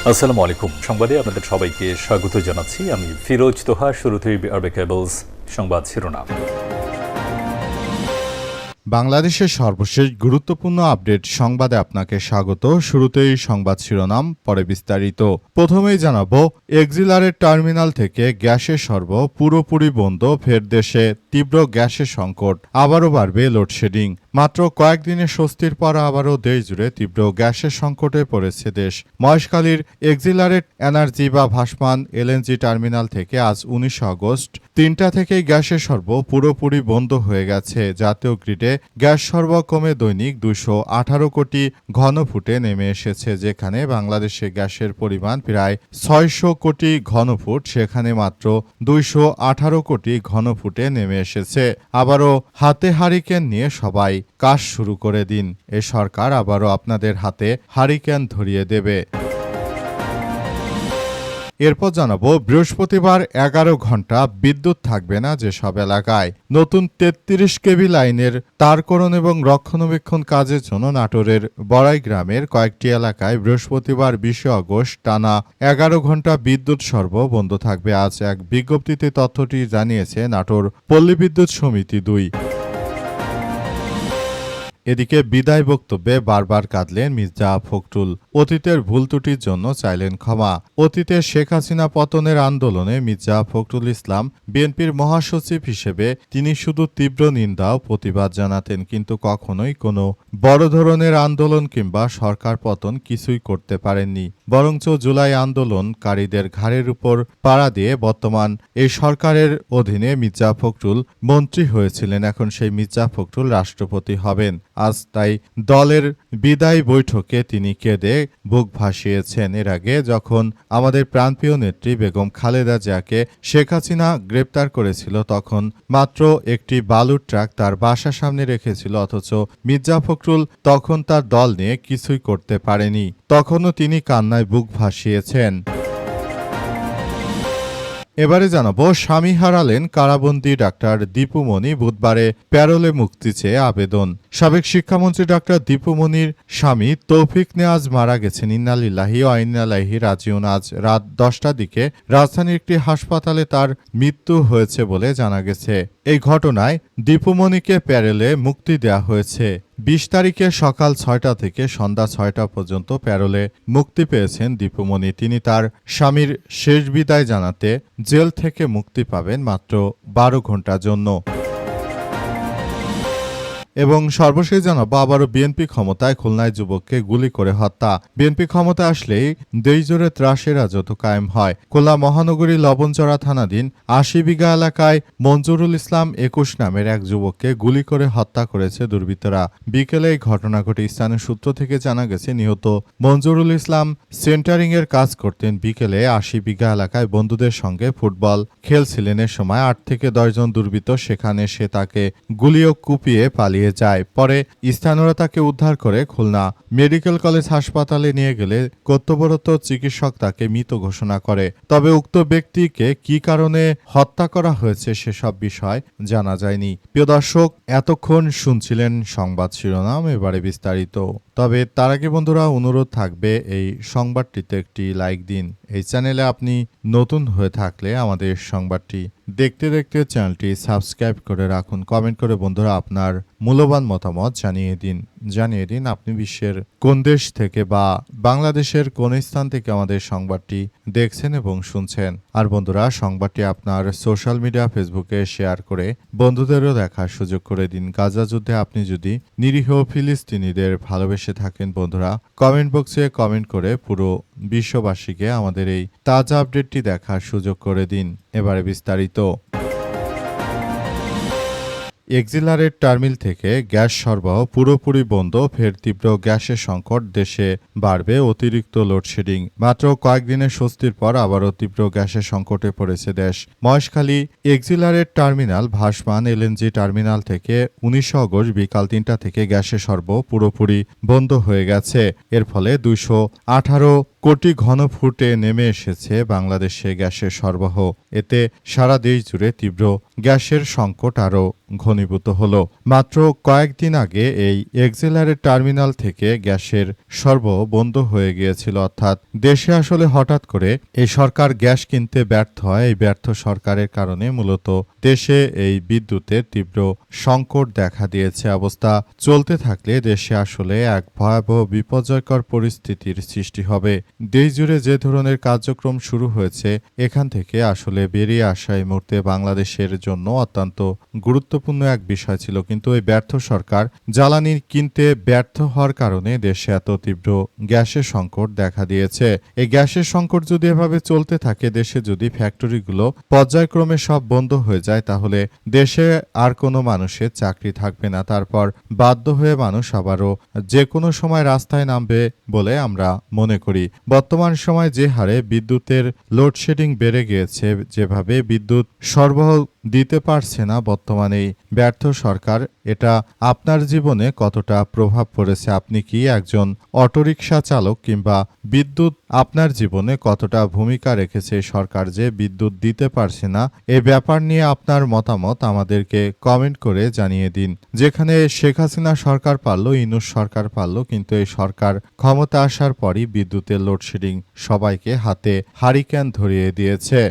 আসসালামু আলাইকুম। সংবাদে আপনাদের সবাইকে স্বাগত জানাচ্ছি। আমি ফিরোজ তোহা। শুরুতেই আরবে কেবলস সংবাদ শিরোনাম। বাংলাদেশের সর্বশেষ গুরুত্বপূর্ণ আপডেট সংবাদে আপনাকে স্বাগত। শুরুতেই সংবাদ শিরোনাম, পরে বিস্তারিত। প্রথমেই জানাবো, এক্সিলারের টার্মিনাল থেকে গ্যাসের সরবরাহ পুরোপুরি বন্ধ, ফের দেশে তীব্র গ্যাসের সংকট, আবারও বাড়বে লোডশেডিং। মাত্র কয়েকদিনের স্বস্তির পর আবারও দেশ জুড়ে তীব্র গ্যাসের সংকটে পড়েছে দেশ। মহেশখালীর এক্সিলারেট এনার্জি বা ভাসমান এলএনজি টার্মিনাল থেকে আজ ১৯ আগস্ট ৩টা থেকেই গ্যাসের সরবরাহ পুরোপুরি বন্ধ হয়ে গেছে। জাতীয় গ্রিডে গ্যাস সরবরাহ কমে দৈনিক ২১৮ কোটি ঘনফুটে নেমে এসেছে। যেখানে বাংলাদেশে গ্যাসের পরিমাণ প্রায় ৬০০ কোটি ঘনফুট, সেখানে মাত্র ২১৮ কোটি ঘনফুটে নেমে এসেছে। আবারও হাতে হারিকেন নিয়ে সবাই কাজ শুরু করে দিন। এ সরকার আবারও আপনাদের হাতে হারিকেন ধরিয়ে দেবে। এরপর জানাবো, বৃহস্পতিবার ১১ ঘন্টা বিদ্যুৎ থাকবে না যেসব এলাকায়। নতুন ৩৩ কেভি লাইনের তারকরণ এবং রক্ষণাবেক্ষণ কাজের জন্য নাটোরের বড়াই গ্রামের কয়েকটি এলাকায় বৃহস্পতিবার ২০ আগস্ট টানা ১১ ঘন্টা বিদ্যুৎ সরবরাহ বন্ধ থাকবে। আজ এক বিজ্ঞপ্তিতে তথ্যটি জানিয়েছে নাটোর পল্লী বিদ্যুৎ সমিতি ২। এদিকে বিদায় বক্তব্যে বারবার কাঁদলেন মির্জা ফখরুল। অতীতের ভুল ত্রুটির জন্য চাইলেন ক্ষমা। অতীতে শেখ হাসিনা পতনের আন্দোলনে মির্জা ফখরুল ইসলাম বিএনপির মহাসচিব হিসেবে তিনি শুধু তীব্র নিন্দা ও প্রতিবাদ জানাতেন, কিন্তু কখনোই কোনো বড় ধরনের আন্দোলন কিংবা সরকার পতন কিছুই করতে পারেননি। বরঞ্চ জুলাই আন্দোলনকারীদের ঘাড়ের উপর পাড়া দিয়ে বর্তমান এই সরকারের অধীনে মির্জা ফখরুল মন্ত্রী হয়েছিলেন। এখন সেই মির্জা ফখরুল রাষ্ট্রপতি হবেন। আজ তাই দলের বিদায় বৈঠকে তিনি কেঁদে বুক ভাসিয়েছেন। এর আগে যখন আমাদের প্রাণপ্রিয় নেত্রী বেগম খালেদা জিয়াকে শেখ হাসিনা গ্রেপ্তার করেছিল, তখন মাত্র একটি বালুর ট্রাক তার বাসার সামনে রেখেছিল, অথচ মির্জা ফখরুল তখন তার দল নিয়ে কিছুই করতে পারেনি। তখনও তিনি কান্নায় বুক ভাসিয়েছেন। এবারে জানাবো, স্বামী হারালেন কারাবন্দী ডাক্তার দীপু মনি, বুধবারে প্যারোলে মুক্তি চেয়ে আবেদন। সাবেক শিক্ষামন্ত্রী ডাক্তার দীপু মনির স্বামী তৌফিক নেয়াজ মারা গেছেন। ইন্না লিল্লাহি ওয়া ইন্না ইলাইহি রাজিউন। আজ রাত 10টার দিকে রাজধানীর একটি হাসপাতালে তার মৃত্যু হয়েছে বলে জানা গেছে। এই ঘটনায় দীপু মনিকে প্যারোলে মুক্তি দেওয়া হয়েছে। ২০ তারিখে সকাল ৬টা থেকে সন্ধ্যা ৬টা পর্যন্ত প্যারোলে মুক্তি পেয়েছেন দীপু মনি। তিনি তার স্বামীর শেষ বিদায় জানাতে জেল থেকে মুক্তি পাবেন মাত্র ১২ ঘন্টার জন্য। এবং সর্বশেষ জানাবো, আবারও বিএনপি ক্ষমতায়, খুলনায় যুবককে গুলি করে হত্যা। বিএনপি ক্ষমতা আসলেই দেশজুড়ে ত্রাসের রাজত্ব কায়েম হয়। খুলনা মহানগরী লবণচড়া থানাধীন ৮০ বিঘা এলাকায় মঞ্জুরুল ইসলাম ২১ নামের এক যুবককে গুলি করে হত্যা করেছে দুর্বৃত্তরা। বিকেলে এই ঘটনা ঘটে। স্থানীয় সূত্র থেকে জানা গেছে, নিহত মঞ্জুরুল ইসলাম সেন্টারিং এর কাজ করতেন। বিকেলে ৮০ বিঘা এলাকায় বন্ধুদের সঙ্গে ফুটবল খেলছিলেন। এর সময় ৮ থেকে ১০ জন দুর্বৃত্ত সেখানে এসে তাকে গুলি ও কুপিয়ে পালিয়ে যায়। পরে স্থানীয়রা তাকে উদ্ধার করে খুলনা মেডিকেল কলেজ হাসপাতালে নিয়ে গেলে কর্তব্যরত চিকিৎসক তাকে মৃত ঘোষণা করে। তবে উক্ত ব্যক্তিকে কি কারণে হত্যা করা হয়েছে সেসব বিষয় জানা যায়নি। প্রিয় দর্শক, এতক্ষণ শুনছিলেন সংবাদ শিরোনাম, এবারে বিস্তারিত। তবে তার আগে বন্ধুরা, অনুরোধ থাকবে এই সংবাদটিতে একটি লাইক দিন। এই চ্যানেলে আপনি নতুন হয়ে থাকলে আমাদের সংবাদটি দেখতে দেখতে চ্যানেলটি সাবস্ক্রাইব করে রাখুন। কমেন্ট করে বন্ধুরা আপনার মূল্যবান মতামত জানিয়ে দিন আপনি বিশ্বের কোন দেশ থেকে বা বাংলাদেশের কোন স্থান থেকে আমাদের সংবাদটি দেখছেন এবং শুনছেন। আর বন্ধুরা, সংবাদটি আপনার সোশ্যাল মিডিয়া ফেসবুকে শেয়ার করে বন্ধুদেরও দেখার সুযোগ করে দিন। গাজা যুদ্ধে আপনি যদি নিরীহ ফিলিস্তিনিদের ভালোবেসে থাকেন বন্ধুরা, কমেন্ট বক্সে কমেন্ট করে পুরো বিশ্ববাসীকে আমাদের এই তাজা আপডেটটি দেখার সুযোগ করে দিন। এবারে বিস্তারিত। এক্সিলারেট টার্মিনাল থেকে গ্যাস সরবরাহ পুরোপুরি বন্ধ, ফের তীব্র গ্যাসের সংকট, দেশে বাড়বে অতিরিক্ত লোডশেডিং। মাত্র কয়েকদিনের স্বস্তির পর আবারও তীব্র গ্যাসের সংকটে পড়েছে দেশ। মহেশখালী এক্সিলারেট টার্মিনাল ভাসমান এলএনজি টার্মিনাল থেকে ১৯ আগস্ট বিকাল ৩টা থেকে গ্যাসের সরবরাহ পুরোপুরি বন্ধ হয়ে গেছে। এর ফলে ২১৮ কোটি ঘনফুটে নেমে এসেছে বাংলাদেশে গ্যাসের সরবরাহ। এতে সারা দেশ জুড়ে তীব্র গ্যাসের সংকট আরও ঘনীভূত হল। মাত্র কয়েকদিন আগে এই এক্সিলারের টার্মিনাল থেকে গ্যাসের সরবরাহ বন্ধ হয়ে গিয়েছিল। অর্থাৎ দেশে আসলে হঠাৎ করে এই সরকার গ্যাস কিনতে ব্যর্থ হয়। এই ব্যর্থ সরকারের কারণে মূলত দেশে এই বিদ্যুতের তীব্র সংকট দেখা দিয়েছে। অবস্থা চলতে থাকলে দেশে আসলে এক ভয়াবহ বিপর্যয়কর পরিস্থিতির সৃষ্টি হবে। দেশ জুড়ে যে ধরনের কার্যক্রম শুরু হয়েছে, এখান থেকে আসলে বেরিয়ে আসা এই মুহূর্তে বাংলাদেশের জন্য অত্যন্ত গুরুত্বপূর্ণ এক বিষয় ছিল। কিন্তু এই ব্যর্থ সরকার জ্বালানি কিনতে ব্যর্থ হওয়ার কারণে দেশে এত তীব্র গ্যাসের সংকট দেখা দিয়েছে। এই গ্যাসের সংকট যদি এভাবে চলতে থাকে, দেশে যদি ফ্যাক্টরিগুলো পর্যায়ক্রমে সব বন্ধ হয়ে যায়, তাহলে দেশে আর কোনো মানুষের চাকরি থাকবে না। তারপর বাধ্য হয়ে মানুষ আবারও যে কোনো সময় রাস্তায় নামবে বলে আমরা মনে করি। বর্তমান সময় যে হারে বিদ্যুতের লোডশেডিং বেড়ে গিয়েছে, যেভাবে বিদ্যুৎ সরবরাহ দিতে পারছে না বর্তমানে এই ব্যর্থ সরকার, এটা আপনার জীবনে কতটা প্রভাব পড়েছে? আপনি কি একজন অটোরিকশা চালক, কিংবা বিদ্যুৎ আপনার জীবনে কতটা ভূমিকা রেখেছে সরকার যে বিদ্যুৎ দিতে পারছে না? এই ব্যাপার নিয়ে আপনার মতামত আমাদেরকে কমেন্ট করে জানিয়ে দিন। যেখানে শেখ হাসিনা সরকার পারল, ইউনূস সরকার পারল, কিন্তু এই সরকার ক্ষমতা আসার পরই বিদ্যুতের লোডশেডিং সবাইকে হাতে হারিকেন ধরিয়ে দিয়েছে।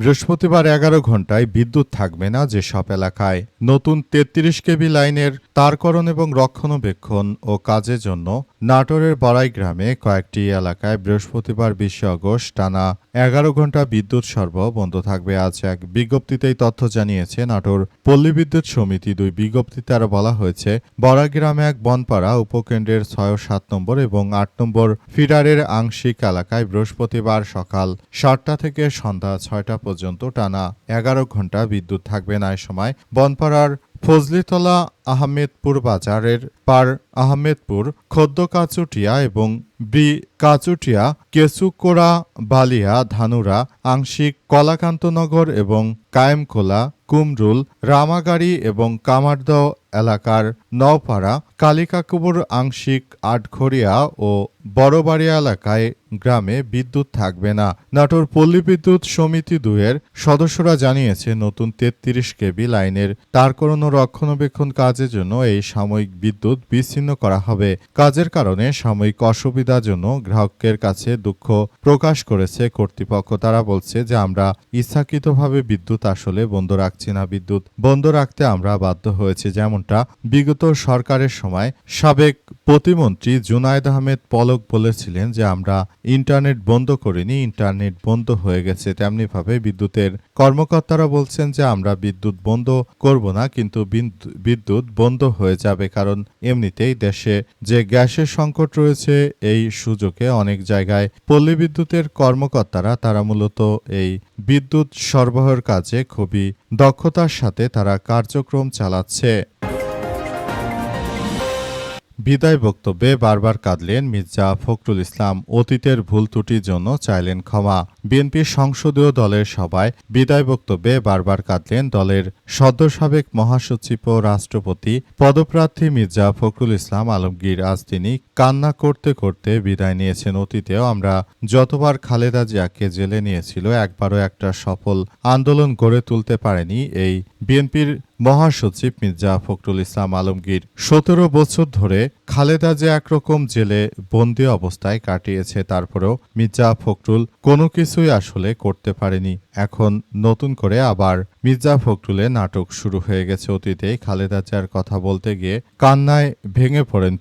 বৃহস্পতিবার 11 ঘণ্টায় বিদ্যুৎ থাকবে না যেসব এলাকায়। নতুন 33 কেবি লাইনের তারকরণ এবং রক্ষণাবেক্ষণ ও কাজের জন্য নাটোরের বড়াই গ্রামে কয়েকটি এলাকায় বৃহস্পতিবার 20 আগস্ট টানা 11 ঘণ্টা বিদ্যুৎ সরবরাহ বন্ধ থাকবে। আজ এক বিজ্ঞপ্তিতেই তথ্য জানিয়েছে নাটোর পল্লী বিদ্যুৎ সমিতি। দুই বিজ্ঞপ্তিতে আরও বলা হয়েছে, বড়াই গ্রামে এক বনপাড়া উপকেন্দ্রের 6 ও 7 নম্বর এবং 8 নম্বর ফিডারের আংশিক এলাকায় বৃহস্পতিবার সকাল 7টা থেকে সন্ধ্যা 6টা পর্যন্ত টানা 11 ঘণ্টা বিদ্যুৎ থাকবে না। এ সময় বনপাড়ার ফজলিতলা আহমেদপুর বাজারের পার আহমেদপুর, খোদ্দ কাচুটিয়া এবং বি কাচুটিয়া, কেসুকোড়া, বালিয়া, ধানুরা, আংশিক কলাকান্তনগর এবং কায়েমখোলা, কুমরুল, রামাগাড়ি এবং কামারদহ এলাকার নওপাড়া, কালিকাকুবুর, আংশিক আটঘরিয়া ও বড়বাড়িয়া এলাকায় গ্রামে বিদ্যুৎ থাকবে না। নাটোর পল্লী বিদ্যুৎ সমিতি 2 এর সদস্যরা জানিয়েছে, নতুন 33 কেবি লাইনের তারকরণ ও রক্ষণাবেক্ষণ কাজের জন্য এই সাময়িক বিদ্যুৎ বিচ্ছিন্ন করা হবে। কাজের কারণে সাময়িক অসুবিধার জন্য গ্রাহকের কাছে দুঃখ প্রকাশ করেছে কর্তৃপক্ষ। তারা বলছে যে আমরা ইচ্ছাকৃতভাবে বিদ্যুৎ আসলে বন্ধ রাখছি না, বিদ্যুৎ বন্ধ রাখতে আমরা বাধ্য হয়েছি। যেমনটা বিগত সরকারের সময় সাবেক প্রতিমন্ত্রী জুনায়েদ আহমেদ পলক বলেছিলেন যে আমরা ইন্টারনেট বন্ধ করিনি, ইন্টারনেট বন্ধ হয়ে গেছে। তেমনিভাবে বিদ্যুতের কর্মকর্তারা বলছেন যে আমরা বিদ্যুৎ বন্ধ করব না, কিন্তু বিদ্যুৎ বন্ধ হয়ে যাবে। কারণ এমনিতেই দেশে যে গ্যাসের সংকট রয়েছে, এই সুযোগে অনেক জায়গায় পল্লী বিদ্যুতের কর্মকর্তারা তারা মূলত এই বিদ্যুৎ সরবরাহের কাজে খুবই দক্ষতার সাথে তারা কার্যক্রম চালাচ্ছে। বিদায় বক্তব্যে বারবার কাঁদলেন মির্জা ফখরুল ইসলাম। অতীতের ভুল ত্রুটির জন্য চাইলেন ক্ষমা। বিএনপির সংসদীয় দলের সভায় বিদায় বক্তব্যে বারবার কাঁদলেন দলের সদ্য সাবেক মহাসচিব ও রাষ্ট্রপতি পদপ্রার্থী মির্জা ফখরুল ইসলাম আলমগীর। আজ তিনি কান্না করতে করতে বিদায় নিয়েছেন। অতীতেও আমরা যতবার খালেদা জিয়াকে জেলে নিয়েছিল, একবারও একটা সফল আন্দোলন গড়ে তুলতে পারেনি এই বিএনপির মহাসচিব মির্জা ফখরুল ইসলাম আলমগীর। 17 বছর ধরে খালেদা জিয়া একরকম জেলে বন্দী অবস্থায় কাটিয়েছে। তারপরেও মির্জা ফখরুল কোনো কিছুই আসলে করতে পারেনি। এখন নতুন করে আবার মির্জা ফখরুলের নাটক শুরু হয়ে গেছে। অতীতে খালেদা জিয়ার কথা বলতে গিয়ে কান্নায় ভেঙে পড়েন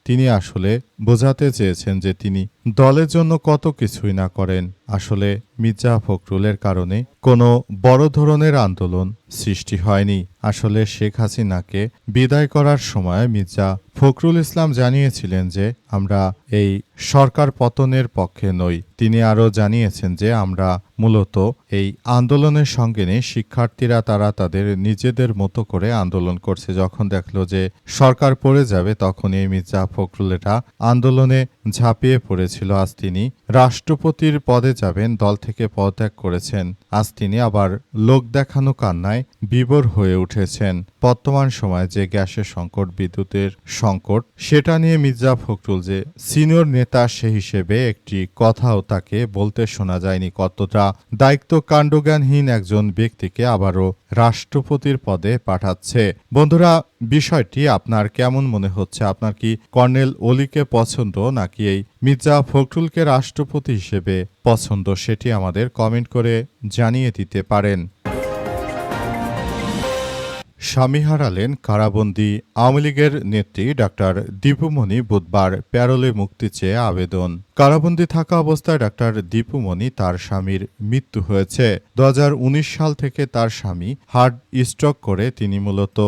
তিনি আসলে বোঝাতে চেয়েছেন যে তিনি দলের জন্য কত কিছুই না করেন। আসলে মির্জা ফখরুলের কারণে কোনো বড় ধরনের আন্দোলন সৃষ্টি হয়নি। আসলে শেখ হাসিনাকে বিদায় করার সময় মির্জা ফখরুল ইসলাম জানিয়েছিলেন যে আমরা এই সরকার পতনের পক্ষে নই। তিনি আরও জানিয়েছেন যে আমরা মূলত এই আন্দোলনের সঙ্গে নেই। শিক্ষার্থীরা তারা তাদের নিজেদের মতো করে আন্দোলন করছে। যখন দেখলো যে সরকার পড়ে যাবে, তখন এই মির্জা ফখরুলেরা আন্দোলনে ঝাঁপিয়ে পড়েছিল। আজ তিনি রাষ্ট্রপতির পদে যাবেন, দল থেকে পদত্যাগ করেছেন। আজ তিনি আবার লোক দেখানো কান্নায় বিভোর হয়ে উঠেছেন। বর্তমান সময়ে যে গ্যাসের সংকট, বিদ্যুতের সংকট সেটা নিয়ে মির্জা ফখরুল যে সিনিয়র নেতা সে হিসেবে একটি কথাও তাকে বলতে শোনা যায়নি। কতটা দায়িত্ব কাণ্ডজ্ঞানহীন একজন ব্যক্তিকে আবারও রাষ্ট্রপতির পদে পাঠাচ্ছে। বন্ধুরা, বিষয়টি আপনার কেমন মনে হচ্ছে? আপনার কি কর্নেল অলিকে পছন্দ নাকি এই মির্জা ফখরুলকে রাষ্ট্রপতি হিসেবে পছন্দ? সেটি আমাদের কমেন্ট করে জানিয়ে দিতে পারেন। স্বামী হারালেন কারাবন্দী আওয়ামী লীগের নেত্রী ডাক্তার দীপুমণি বুধবার প্যারোলে মুক্তি চেয়ে আবেদন। কারাবন্দী থাকা অবস্থায় ডাক্তার দীপুমণি তার স্বামীর মৃত্যু হয়েছে। 2019 সাল থেকে তার স্বামী হার্ট স্ট্রোক করে তিনি মূলত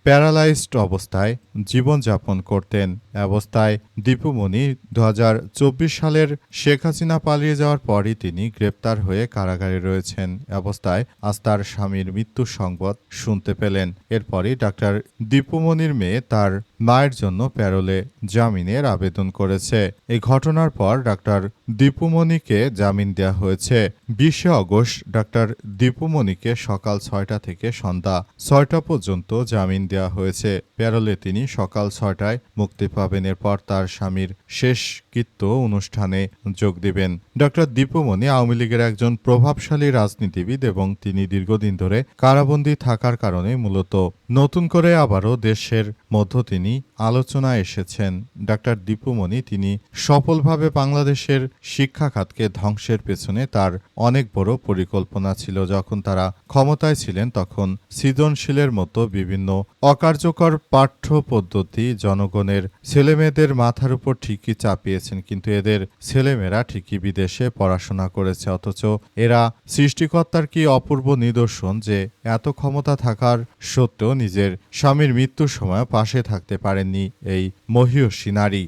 প্যারালাইজড অবস্থায় জীবনযাপন করতেন। অবস্থায় দীপুমণি 2024 সালের শেখ হাসিনা পালিয়ে যাওয়ার পরই তিনি গ্রেপ্তার হয়ে কারাগারে রয়েছেন। অবস্থায় আজ তার স্বামীর মৃত্যুর সংবাদ শুনতে পেলেন। এরপরই ডাক্তার দীপুমণির মেয়ে তার মায়ের জন্য প্যারোলে জামিনের আবেদন করেছে। এই ঘটনার পর ডাক্তার দীপুমণিকে জামিন দেওয়া হয়েছে। 20 আগস্ট ডাক্তার দীপুমণিকে সকাল 6টা থেকে সন্ধ্যা 6টা পর্যন্ত জামিন দেওয়া হয়েছে। প্যারোলে তিনি সকাল 6টায় মুক্তি পাবেন। এরপর তার স্বামীর শেষকৃত্য অনুষ্ঠানে যোগ দিবেন। ডক্টর দীপুমণি আওয়ামী লীগের একজন প্রভাবশালী রাজনীতিবিদ এবং তিনি দীর্ঘদিন ধরে কারাবন্দী থাকার কারণে মূলত নতুন করে আবারও দেশের মধ্য তিনি আলোচনায় এসেছেন। ডক্টর দীপুমণি তিনি সফলভাবে বাংলাদেশের শিক্ষা খাতকে ধ্বংসের পেছনে তার অনেক বড় পরিকল্পনা ছিল। যখন তারা ক্ষমতায় ছিলেন তখন সৃজনশীলের মতো বিভিন্ন অকার্যকর পাঠ্য পদ্ধতি জনগণের ছেলেমেয়েদের মাথার উপর ঠিকই চাপিয়েছেন, কিন্তু এদের ছেলেমেয়েরা ঠিকই বিদেশে পড়াশোনা করেছে। অথচ এরা সৃষ্টিকর্তার কি অপূর্ব নিদর্শন যে এত ক্ষমতা থাকার সত্ত্বেও নিজের স্বামীর মৃত্যুর সময় পাশে থাকতে পারেননি এই মহীয়সী নারী।